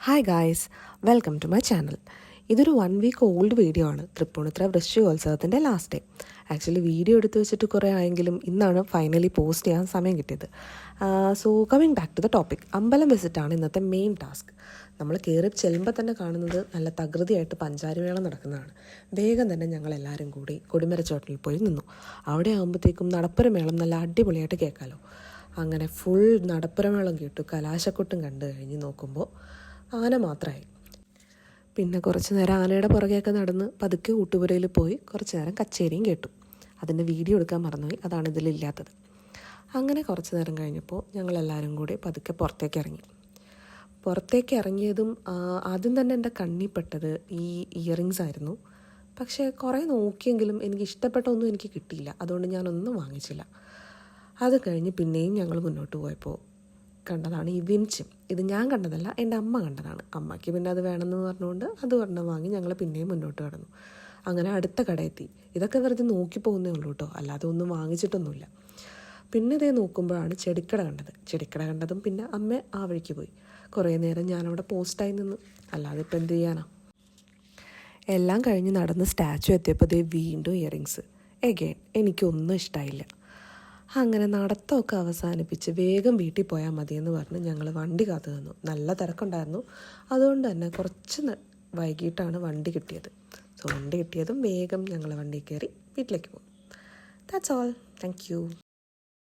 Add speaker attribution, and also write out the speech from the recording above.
Speaker 1: Hi guys, welcome to my channel. ഇതൊരു 1 week old video ആണ്. തൃപ്പൂണിത്തുറ വൃശ്ചികോത്സവത്തിൻ്റെ ലാസ്റ്റ് ഡേ. ആക്ച്വലി വീഡിയോ എടുത്ത് വെച്ചിട്ട് കുറേ ആയെങ്കിലും ഇന്നാണ് ഫൈനലി പോസ്റ്റ് ചെയ്യാൻ സമയം കിട്ടിയത്. So coming back to the topic, അമ്പലം വിസിറ്റാണ് ഇന്നത്തെ മെയിൻ ടാസ്ക്. നമ്മൾ കയറി ചെല്ലുമ്പോൾ തന്നെ കാണുന്നത് നല്ല തകൃതിയായിട്ട് പഞ്ചാരിമേളം നടക്കുന്നതാണ്. വേഗം തന്നെ ഞങ്ങളെല്ലാവരും കൂടി കൊടിമരച്ചോട്ടിൽ പോയി നിന്നു. അവിടെ ആകുമ്പോഴത്തേക്കും നടപ്പുരമേളം നല്ല അടിപൊളിയായിട്ട് കേൾക്കാമല്ലോ. അങ്ങനെ ഫുൾ നടപ്പുരമേളം കേട്ടു. കലാശക്കൊട്ടും കണ്ടു കഴിഞ്ഞ് നോക്കുമ്പോൾ ആന മാത്രമായി. പിന്നെ കുറച്ച് നേരം ആനയുടെ പുറകെയൊക്കെ നടന്ന് പതുക്കെ ഊട്ടുപുരയിൽ പോയി കുറച്ച് നേരം കച്ചേരിയും കേട്ടു. അതിൻ്റെ വീഡിയോ എടുക്കാൻ മറന്നുപോയി, അതാണ് ഇതിലില്ലാത്തത്. അങ്ങനെ കുറച്ച് നേരം കഴിഞ്ഞപ്പോൾ ഞങ്ങളെല്ലാവരും കൂടി പതുക്കെ പുറത്തേക്ക് ഇറങ്ങിയതും ആദ്യം തന്നെ എൻ്റെ കണ്ണിൽപ്പെട്ടത് ഈ ഇയറിങ്സ് ആയിരുന്നു. പക്ഷേ കുറേ നോക്കിയെങ്കിലും എനിക്ക് ഇഷ്ടപ്പെട്ട ഒന്നും എനിക്ക് കിട്ടിയില്ല. അതുകൊണ്ട് ഞാനൊന്നും വാങ്ങിച്ചില്ല. അത് കഴിഞ്ഞ് പിന്നെയും ഞങ്ങൾ മുന്നോട്ട് പോയപ്പോൾ കണ്ടതാണ് ഈ വിൻച്ചും. ഇത് ഞാൻ കണ്ടതല്ല, എൻ്റെ അമ്മ കണ്ടതാണ്. അമ്മയ്ക്ക് പിന്നെ അത് വേണമെന്ന് പറഞ്ഞുകൊണ്ട് അത് ഒരെണ്ണം വാങ്ങി ഞങ്ങൾ പിന്നെയും മുന്നോട്ട് കടന്നു. അങ്ങനെ അടുത്ത കടയെത്തി. ഇതൊക്കെ വെറുതെ നോക്കി പോകുന്നേ ഉള്ളൂ കേട്ടോ, അല്ലാതെ ഒന്നും വാങ്ങിച്ചിട്ടൊന്നുമില്ല. പിന്നെ ഇതേ നോക്കുമ്പോഴാണ് ചെടിക്കട കണ്ടതും പിന്നെ അമ്മ ആ വഴിക്ക് പോയി. കുറേ നേരം ഞാനവിടെ പോസ്റ്റായി നിന്നു, അല്ലാതെ ഇപ്പം എന്ത് ചെയ്യാനാ. എല്ലാം കഴിഞ്ഞ് നടന്ന് സ്റ്റാച്ചു എത്തിയപ്പോൾ ഇതേ വീണ്ടും ഇയറിങ്സ്. എഗെയിൻ എനിക്കൊന്നും ഇഷ്ടമായില്ല. അങ്ങനെ നടത്തമൊക്കെ അവസാനിപ്പിച്ച് വേഗം വീട്ടിൽ പോയാൽ മതിയെന്ന് പറഞ്ഞ് ഞങ്ങൾ വണ്ടി കാത്തു നിന്നു. നല്ല തിരക്കുണ്ടായിരുന്നു, അതുകൊണ്ട് തന്നെ കുറച്ച് വൈകിട്ടാണ് വണ്ടി കിട്ടിയത്. സോ വണ്ടി കിട്ടിയതും വേഗം ഞങ്ങൾ വണ്ടിയിൽ കയറി വീട്ടിലേക്ക് പോകും. That's all. Thank you.